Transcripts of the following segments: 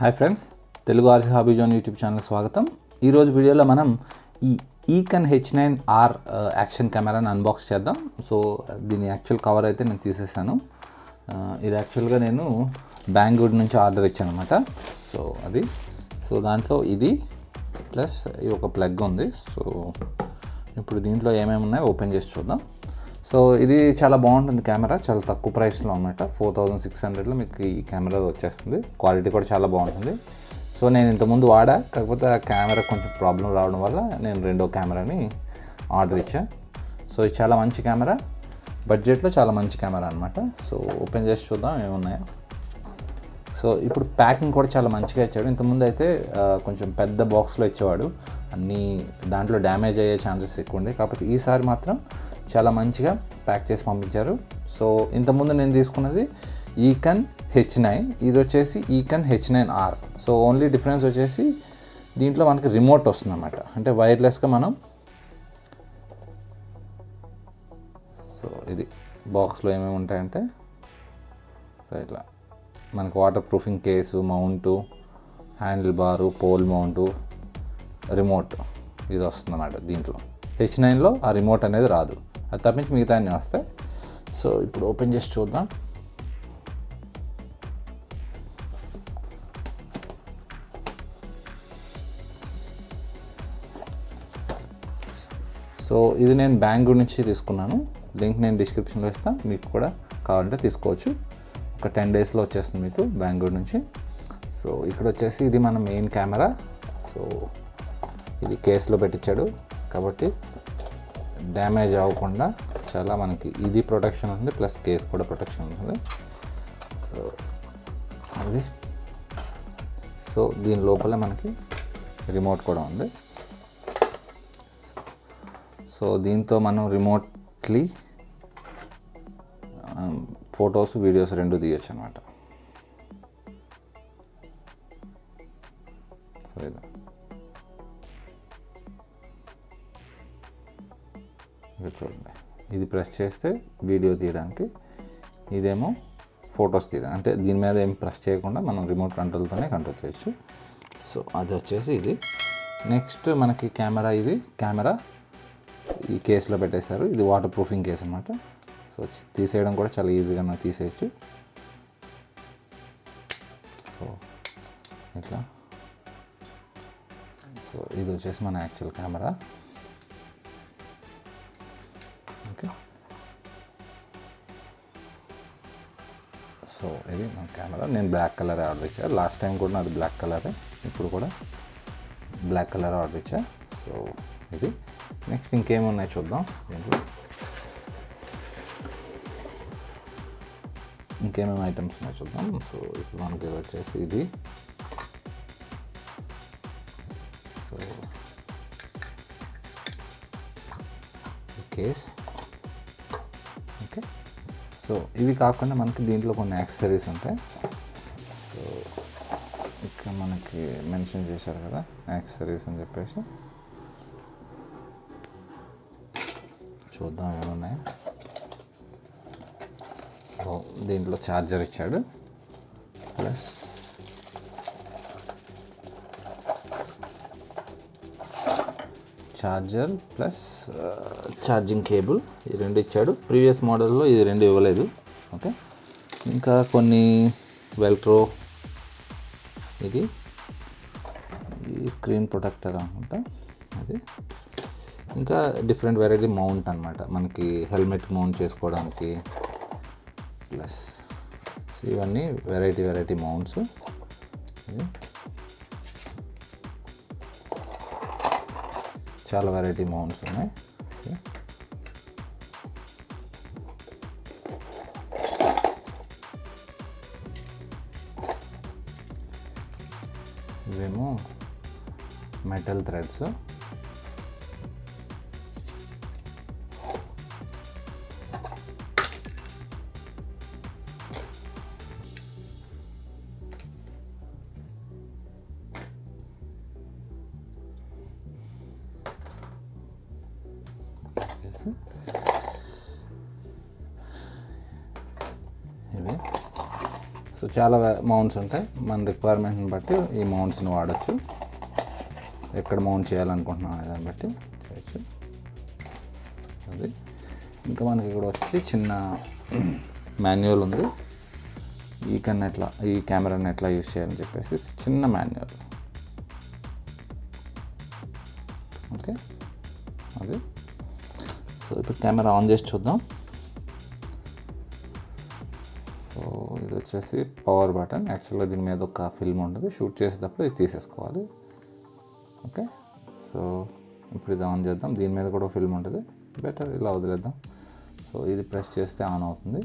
Hi friends, Telugu RC hobby zone YouTube channel స్వాగతం. ఈరోజు వీడియోలో మనం ఈ EKEN H9R యాక్షన్ కెమెరాని అన్బాక్స్ చేద్దాం. సో దీని యాక్చువల్ కవర్ అయితే నేను తీసేసాను. ఇది యాక్చువల్గా నేను బెంగళూరు నుంచి ఆర్డర్ ఇచ్చాను అనమాట. సో దాంట్లో ఇది ప్లస్ ఇది ఒక ప్లగ్ ఉంది. సో ఇప్పుడు దీంట్లో ఏమేమి ఉన్నాయో ఓపెన్ చేసి చూద్దాం. సో ఇది చాలా బాగుంటుంది కెమెరా, చాలా తక్కువ ప్రైస్లో అనమాట. 4600లో మీకు ఈ కెమెరా వచ్చేస్తుంది. క్వాలిటీ కూడా చాలా బాగుంటుంది. సో నేను ఇంతకుముందు వాడా, కాకపోతే ఆ కెమెరా కొంచెం ప్రాబ్లం రావడం వల్ల నేను రెండో కెమెరాని ఆర్డర్ ఇచ్చాను. సో ఇది చాలా మంచి కెమెరా, బడ్జెట్లో చాలా మంచి కెమెరా అనమాట. సో ఓపెన్ చేసి చూద్దాం ఏమున్నాయో. సో ఇప్పుడు ప్యాకింగ్ కూడా చాలా మంచిగా ఇచ్చాడు. ఇంతకుముందు అయితే కొంచెం పెద్ద బాక్స్లో ఇచ్చేవాడు, అన్నీ దాంట్లో డ్యామేజ్ అయ్యే ఛాన్సెస్ ఎక్కువ ఉండే. కాకపోతే ఈసారి మాత్రం చాలా మంచిగా ప్యాక్ చేసి పంపించారు. సో ఇంతకుముందు నేను తీసుకున్నది EKEN H9, ఇది వచ్చేసి EKEN H9R. So only difference వచ్చేసి దీంట్లో మనకి రిమోట్ వస్తుంది అన్నమాట. అంటే వైర్లెస్గా మనం, సో ఇది బాక్స్లో ఏమేమి ఉంటాయంటే, సో ఇట్లా మనకు waterproofing case, mount, handle bar, pole mount, remote ఇది వస్తుంది అన్నమాట. దీంట్లో H9లో ఆ రిమోట్ అనేది రాదు, అది తప్పించి మిగతా అన్నీ వస్తాయి. సో ఇప్పుడు ఓపెన్ చేసి చూద్దాం. సో ఇది నేను బెంగళూరు నుంచి తీసుకున్నాను. లింక్ నేను డిస్క్రిప్షన్లో ఇస్తాను, మీకు కూడా కావాలంటే తీసుకోవచ్చు. ఒక 10 డేస్లో వచ్చేస్తుంది మీకు బెంగళూరు నుంచి. సో ఇక్కడ వచ్చేసి ఇది మన మెయిన్ కెమెరా. సో ఇది కేసులో పెట్టించాడు కాబట్టి డ్యామేజ్ అవ్వకుండా చాలా మనకి ఇది ప్రొటెక్షన్ ఉంది, ప్లస్ కేస్ కూడా ప్రొటెక్షన్ ఉంటుంది. సో అది, సో దీని లోపల మనకి రిమోట్ కూడా ఉంది. సో దీంతో మనం రిమోట్లీ ఫొటోస్, వీడియోస్ రెండు తీయచ్చు అనమాట. సో ఇది చూడండి, ఇది ప్రెస్ చేస్తే వీడియో తీయడానికి, ఇదేమో ఫొటోస్ తీయడానికి. అంటే దీని మీద ఏం ప్రెస్ చేయకుండా మనం రిమోట్ కంట్రోల్తోనే కంట్రోల్ చేయొచ్చు. సో అది వచ్చేసి ఇది. నెక్స్ట్ మనకి కెమెరా, ఇది కెమెరా ఈ కేసులో పెట్టేశారు. ఇది వాటర్ ప్రూఫింగ్ కేస్ అనమాట. సో తీసేయడం కూడా చాలా ఈజీగా తీసేయచ్చు. సో ఇట్లా, సో ఇది వచ్చేసి మన యాక్చువల్ కెమెరా. ఓకే, సో ఇది మన కెమెరా. నేను బ్లాక్ కలర్ ఆర్డర్ ఇచ్చాను. లాస్ట్ టైం కూడా నాది బ్లాక్ కలరే, ఇప్పుడు కూడా బ్లాక్ కలర్ ఆర్డర్ ఇచ్చా. సో ఇది. నెక్స్ట్ ఇంకేమున్నాయి చూద్దాం. దీంట్లో ఇంకేమేమి ఐటమ్స్ ఉన్నాయి చూద్దాం. సో ఇప్పుడు మనకి వచ్చేసి ఇది, సో కేస్. ఓకే, సో ఇవి కాకుండా మనకి దీంట్లో కొన్ని యాక్సెసరీస్ ఉంటాయి. సో ఇక్కడ మనకి మెన్షన్ చేశారు కదా యాక్సెసరీస్ అని చెప్పేసి. చూద్దాం ఏమున్నాయి. సో దీంట్లో ఛార్జర్ ఇచ్చాడు, plus charger plus charging cable, ఈ రెండు ఇచ్చాడు. ప్రీవియస్ మోడల్లో ఇది రెండు ఇవ్వలేదు. ఓకే, ఇంకా కొన్ని వెల్క్రో, ఇది ఈ స్క్రీన్ ప్రొటెక్టర్ అనుకుంటా అది. ఇంకా డిఫరెంట్ వెరైటీ మౌంట్ అనమాట, మనకి హెల్మెట్ మౌంట్ చేసుకోవడానికి. ప్లస్ ఇవన్నీ వెరైటీ మౌంట్స్. చాలా వెరైటీ మౌంట్స్ ఉన్నాయి. ఇవేమో మెటల్ థ్రెడ్స్. ఇవి సో చాలా మౌంట్స్ ఉంటాయి, మన రిక్వైర్మెంట్ని బట్టి ఈ మౌంట్స్ని వాడచ్చు, ఎక్కడ మౌంట్ చేయాలనుకుంటున్నాం అనే దాన్ని బట్టి చేయొచ్చు. అది ఇంకా మనకి ఇక్కడ వచ్చి చిన్న మాన్యువల్ ఉంది, ఈ కెమెరాని ఎట్లా యూజ్ చేయాలని చెప్పేసి చిన్న మాన్యువల్. ఓకే, అది. సో ఇప్పుడు కెమెరా ఆన్ చేసి చూద్దాం. సో ఇది వచ్చేసి పవర్ బటన్. యాక్చువల్గా దీని మీద ఒక ఫిల్మ్ ఉంటుంది, షూట్ చేసేటప్పుడు ఇది తీసేసుకోవాలి. ఓకే, సో ఇప్పుడు ఇది ఆన్ చేద్దాం. దీని మీద కూడా ఫిల్మ్ ఉంటుంది, బెటర్ ఇలా వదిలేద్దాం. సో ఇది ప్రెస్ చేస్తే ఆన్ అవుతుంది.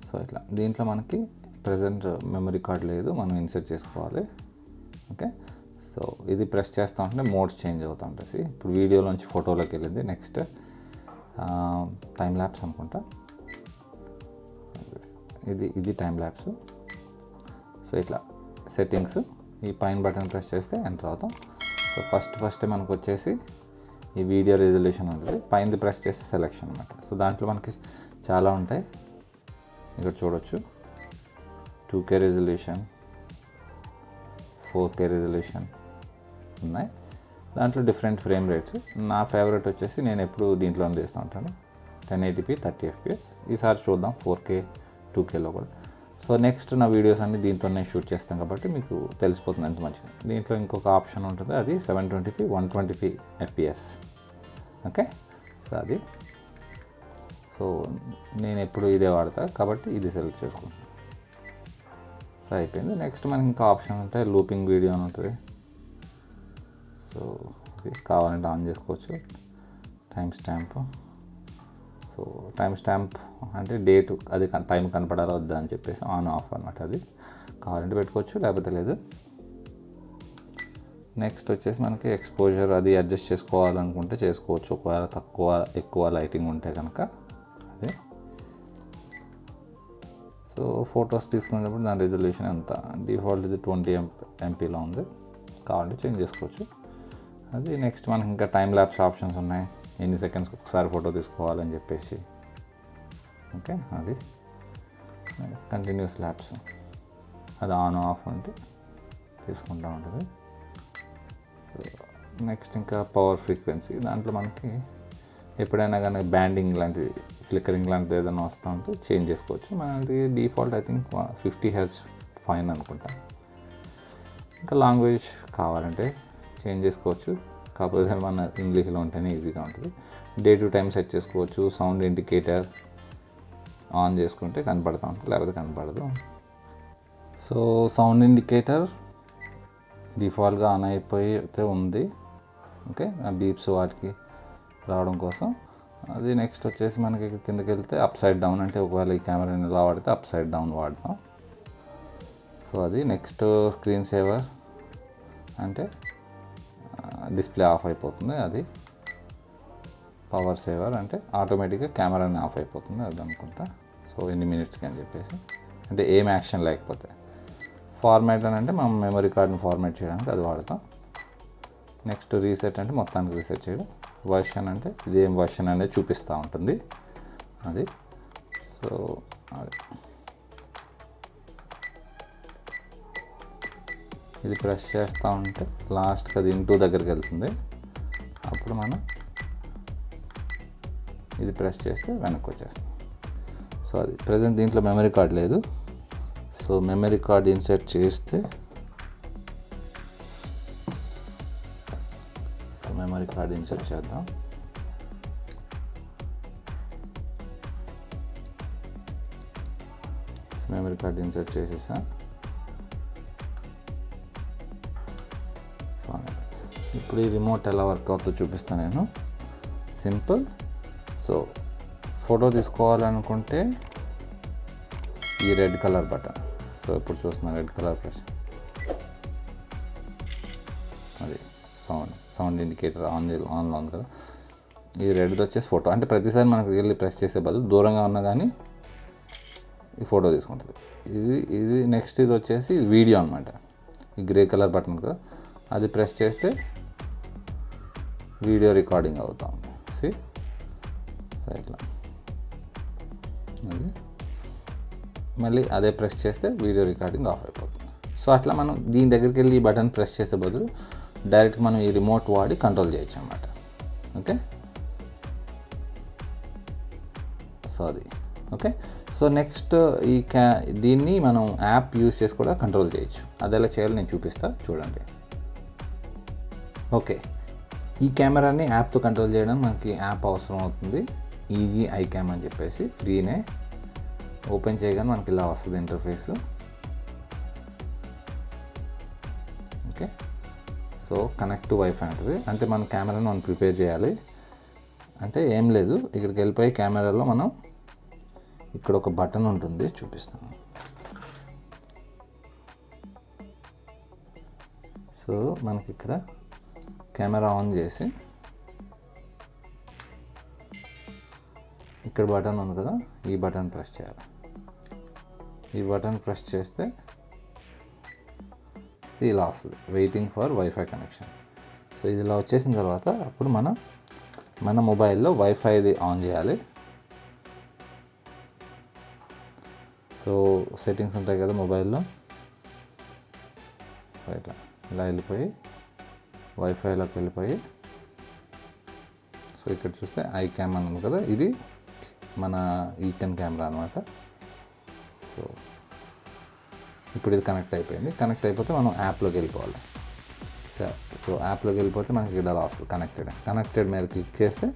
సో ఇట్లా దీంట్లో మనకి ప్రజెంట్ మెమరీ కార్డ్ లేదు, మనం ఇన్సర్ట్ చేసుకోవాలి. ఓకే, సో ఇది ప్రెస్ చేస్తూ ఉంటే మోడ్స్ చేంజ్ అవుతూ ఉంటుంది. ఇప్పుడు వీడియోలోంచి ఫోటోలోకి వెళ్ళింది. నెక్స్ట్ టైం ల్యాప్స్ అనుకుంటా, ఇది టైం ల్యాప్స్. సో ఇట్లా సెట్టింగ్స్, ఈ పైన బటన్ ప్రెస్ చేస్తే ఎంటర్ అవుతాం. సో ఫస్ట్ మనకు వచ్చేసి ఈ వీడియో రెజల్యూషన్ ఉంటుంది, పైనది ప్రెస్ చేస్తే సెలెక్షన్ అనమాట. సో దాంట్లో మనకి చాలా ఉంటాయి, ఇక్కడ చూడొచ్చు. 2K రెజల్యూషన్, 4K రెజల్యూషన్ ఉన్నాయి. దాంట్లో డిఫరెంట్ ఫ్రేమ్ రేట్స్. నా ఫేవరెట్ వచ్చేసి నేను ఎప్పుడు దీంట్లోనే చేస్తూ ఉంటాను, 1080p 30 fps. ఈసారి చూద్దాం 4K 2Kలో కూడా. సో నెక్స్ట్ నా వీడియోస్ అన్ని దీంతోనే షూట్ చేస్తాను కాబట్టి మీకు తెలిసిపోతుంది ఎంత మంచిగా. దీంట్లో ఇంకొక ఆప్షన్ ఉంటుంది, అది 720p 120p fps. Okay, so అది. సో నేను ఎప్పుడు ఇదే వాడతా కాబట్టి ఇది సెలెక్ట్ చేసుకుంటాను. సో అయిపోయింది. నెక్స్ట్ మనకి ఇంకా ఆప్షన్ ఉంటాయి, లూపింగ్ వీడియో అని ఉంటుంది. సో ఇది కావాలంటే ఆన్ చేసుకోవచ్చు. Time stamp. So time stamp అంటే డేట్, అది టైం కనపడాలా వద్దా అని చెప్పేసి ఆన్ ఆఫ్ అనమాట. అది కావాలంటే పెట్టుకోవచ్చు, లేకపోతే లేదు. నెక్స్ట్ వచ్చేసి మనకి ఎక్స్పోజర్ అది అడ్జస్ట్ చేసుకోవాలనుకుంటే చేసుకోవచ్చు, ఒకవేళ ఎక్కువ లైటింగ్ ఉంటే కనుక. అదే. సో ఫొటోస్ తీసుకునేటప్పుడు దాని రెజల్యూషన్ ఎంత, డిఫాల్ట్ ఇది 20 MPలో ఉంది, కావాలంటే చేంజ్ చేసుకోవచ్చు. అది. నెక్స్ట్ మనకి ఇంకా టైం ల్యాప్స్ ఆప్షన్స్ ఉన్నాయి, ఎన్ని సెకండ్స్కి ఒకసారి ఫోటో తీసుకోవాలని చెప్పేసి. ఓకే, అది. కంటిన్యూస్ ల్యాప్స్, అది ఆన్ ఆఫ్ అంటే తీసుకుంటూ ఉంటుంది. సో నెక్స్ట్ ఇంకా పవర్ ఫ్రీక్వెన్సీ. దాంట్లో మనకి ఎప్పుడైనా కానీ బ్యాండింగ్ లాంటిది, ఫ్లిక్కరింగ్ లాంటిది ఏదైనా వస్తూ ఉంటే చేంజ్ చేసుకోవచ్చు. మనది default I think 50 Hz fine అనుకుంటా. ఇంకా లాంగ్వేజ్ కావాలంటే చేంజ్ చేసుకోవచ్చు, కాకపోతే మన ఇంగ్లీష్లో ఉంటేనే ఈజీగా ఉంటుంది. డే టు టైం సెట్ చేసుకోవచ్చు. సౌండ్ ఇండికేటర్ ఆన్ చేసుకుంటే కనపడతా ఉంటుంది, లేకపోతే కనపడదు. సో సౌండ్ ఇండికేటర్ డిఫాల్ట్గా ఆన్ అయిపోతే ఉంది. ఓకే, ఆ బీప్స్ వాటికి రావడం కోసం. అది. నెక్స్ట్ వచ్చేసి మనకి కిందకి వెళ్తే అప్ సైడ్ డౌన్, అంటే ఒకవేళ ఈ కెమెరాని ఎలా వాడితే అప్ సైడ్ డౌన్ వాడతాం. సో అది. నెక్స్ట్ స్క్రీన్ సేవర్, అంటే డిస్ప్లే ఆఫ్ అయిపోతుంది. అది. పవర్ సేవర్ అంటే ఆటోమేటిక్గా కెమెరాని ఆఫ్ అయిపోతుంది, అది అనుకుంటా. సో ఎన్ని మినిట్స్కి అని చెప్పేసి, అంటే ఏం యాక్షన్ లేకపోతే. ఫార్మాట్ అని అంటే మనం మెమరీ కార్డ్ని ఫార్మాట్ చేయడానికి అది వాడతాం. నెక్స్ట్ రీసెట్ అంటే మొత్తానికి రీసెట్ చేయడం. వర్షన్ అంటే ఇదేం వర్షన్ అనేది చూపిస్తూ ఉంటుంది, అది. సో అది. ఇది ప్రెస్ చేస్తూ ఉంటే లాస్ట్కి అది ఇంటూ దగ్గరికి వెళ్తుంది, అప్పుడు మనం ఇది ప్రెస్ చేస్తే వెనక్కి వచ్చేస్తాం. సో అది. ప్రజెంట్ దీంట్లో మెమరీ కార్డ్ లేదు, సో మెమరీ కార్డ్ ఇన్సర్ట్ చేస్తే, సో మెమరీ కార్డ్ ఇన్సర్ట్ చేద్దాం. మెమరీ కార్డ్ ఇన్సర్ట్ చేసేసా. సో ఇప్పుడు ఈ రిమోట్ ఎలా వర్క్ అవుతుందో చూపిస్తాను నేను. సింపుల్. సో ఫోటో తీసుకోవాలనుకుంటే ఈ రెడ్ కలర్ బటన్, సో ఇప్పుడు చూస్తున్నాను రెడ్ కలర్ ప్రెస్, అది సౌండ్ ఇండికేటర్ ఆన్లో ఉంది కదా. ఈ రెడ్ది వచ్చేసి ఫోటో, అంటే ప్రతిసారి మనకు వెళ్ళి ప్రెస్ చేసే బదులు దూరంగా ఉన్నా కానీ ఈ ఫోటో తీసుకుంటుంది. ఇది నెక్స్ట్ ఇది వచ్చేసి వీడియో అనమాట. ఈ గ్రే కలర్ బటన్ కదా, అది ప్రెస్ చేస్తే వీడియో రికార్డింగ్ అవుతా ఉంది. ఇట్లా అది. మళ్ళీ అదే ప్రెస్ చేస్తే వీడియో రికార్డింగ్ ఆఫ్ అయిపోతుంది. సో అట్లా మనం దీని దగ్గరికి వెళ్ళి ఈ బటన్ ప్రెస్ చేసే బదులు డైరెక్ట్ మనం ఈ రిమోట్ వాడి కంట్రోల్ చేయొచ్చు అన్నమాట. ఓకే, సో అది ఓకే. సో నెక్స్ట్ దీన్ని మనం యాప్ యూజ్ చేసి కూడా కంట్రోల్ చేయొచ్చు. అది ఎలా చేయాలో నేను చూపిస్తా, చూడండి. ఓకే, ఈ కెమెరాని యాప్తో కంట్రోల్ చేయడం మనకి యాప్ అవసరం అవుతుంది. ఈజీ ఐక్యామ్ అని చెప్పేసి ఫ్రీనే. ఓపెన్ చేయగానే మనకి ఇలా వస్తుంది interface. Okay, so connect to wifi అంటుంది. అంటే మన కెమెరాని మనం ప్రిపేర్ చేయాలి. అంటే ఏం లేదు, ఇక్కడికి వెళ్ళిపోయి కెమెరాలో మనం ఇక్కడ ఒక బటన్ ఉంటుంది, చూపిస్తాను. సో మనకి ఇక్కడ కెమెరా ఆన్ చేసి ఇక్కడ బటన్ ఉంది కదా, ఈ బటన్ ప్రెస్ చేయాలి. ఈ బటన్ ప్రెస్ చేస్తే ఇలా వస్తుంది, waiting for wifi connection. So ఇది ఇలా వచ్చేసిన తర్వాత అప్పుడు మన మొబైల్లో వైఫైది ఆన్ చేయాలి. సో సెట్టింగ్స్ ఉంటాయి కదా మొబైల్లో, సో ఇలా వెళ్ళిపోయి వైఫైలోకి వెళ్ళిపోయి, సో ఇక్కడ చూస్తే ఐక్యామ్ అని ఉంది కదా, ఇది మన ఈకెన్ కెమెరా అనమాట. సో ఇప్పుడు ఇది కనెక్ట్ అయిపోయింది. కనెక్ట్ అయిపోతే మనం యాప్లోకి వెళ్ళిపోవాలి. సో యాప్లోకి వెళ్ళిపోతే మనకి ఇక్కడ అలా వస్తుంది కనెక్టెడ్ మీద క్లిక్ చేస్తే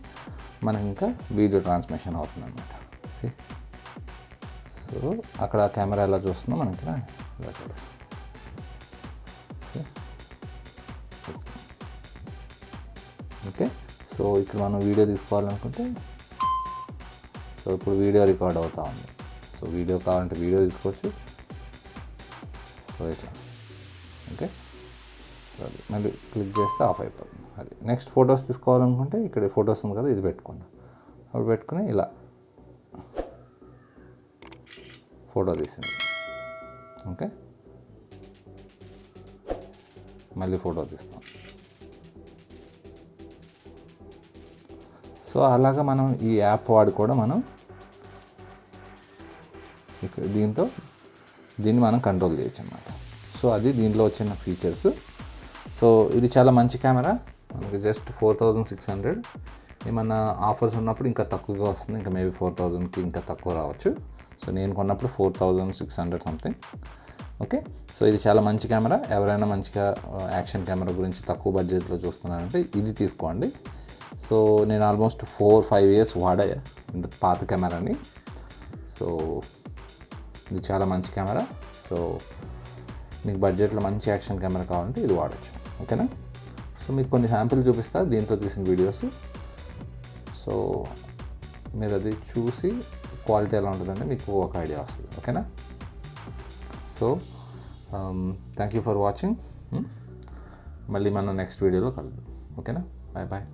మనకి ఇంకా వీడియో ట్రాన్స్మిషన్ అవుతుంది అనమాట. సో అక్కడ కెమెరా ఎలా చూస్తుందో మనకి ఇలా చూడాలి. ఓకే, సో ఇక్కడ మనం వీడియో తీసుకోవాలనుకుంటే, సో ఇప్పుడు వీడియో రికార్డ్ అవుతూ ఉంది. సో వీడియో కావాలంటే వీడియో తీసుకోవచ్చు. సో ఇట్లా ఓకే, సో అది మళ్ళీ క్లిక్ చేస్తే ఆఫ్ అయిపోతుంది. అది నెక్స్ట్ ఫొటోస్ తీసుకోవాలనుకుంటే ఇక్కడ ఫొటోస్ ఉంది కదా, ఇది పెట్టుకోండి. అప్పుడు పెట్టుకుని ఇలా ఫోటో తీసింది. ఓకే, మళ్ళీ ఫోటో తీస్తాం. సో అలాగా మనం ఈ యాప్ వాడి కూడా మనం దీన్ని మనం కంట్రోల్ చేయొచ్చు అన్నమాట. సో అది దీంట్లో వచ్చిన ఫీచర్స్. సో ఇది చాలా మంచి కెమెరా, మనకి జస్ట్ 4600. ఏమన్నా ఆఫర్స్ ఉన్నప్పుడు ఇంకా తక్కువగా వస్తుంది, ఇంకా మేబీ 4000కి ఇంకా తక్కువ రావచ్చు. సో నేను కొన్నప్పుడు 4600 సంథింగ్. ఓకే, సో ఇది చాలా మంచి కెమెరా. ఎవరైనా మంచిగా యాక్షన్ కెమెరా గురించి తక్కువ బడ్జెట్లో చూస్తున్నారంటే ఇది తీసుకోండి. సో నేను ఆల్మోస్ట్ 4-5 years వాడా ఇంత పాత కెమెరాని. సో ఇది చాలా మంచి కెమెరా. సో మీకు బడ్జెట్లో మంచి యాక్షన్ కెమెరా కావాలంటే ఇది వాడచ్చు. ఓకేనా? సో మీకు కొన్ని శాంపిల్ చూపిస్తా దీంతో తీసిన వీడియోస్. సో మీరు అది చూసి క్వాలిటీ ఎలా ఉంటుందంటే మీకు ఒక ఐడియా వస్తుంది. ఓకేనా? So thank you for watching. మళ్ళీ మనం నెక్స్ట్ వీడియోలో కలుద్దాం. ఓకేనా? Bye bye.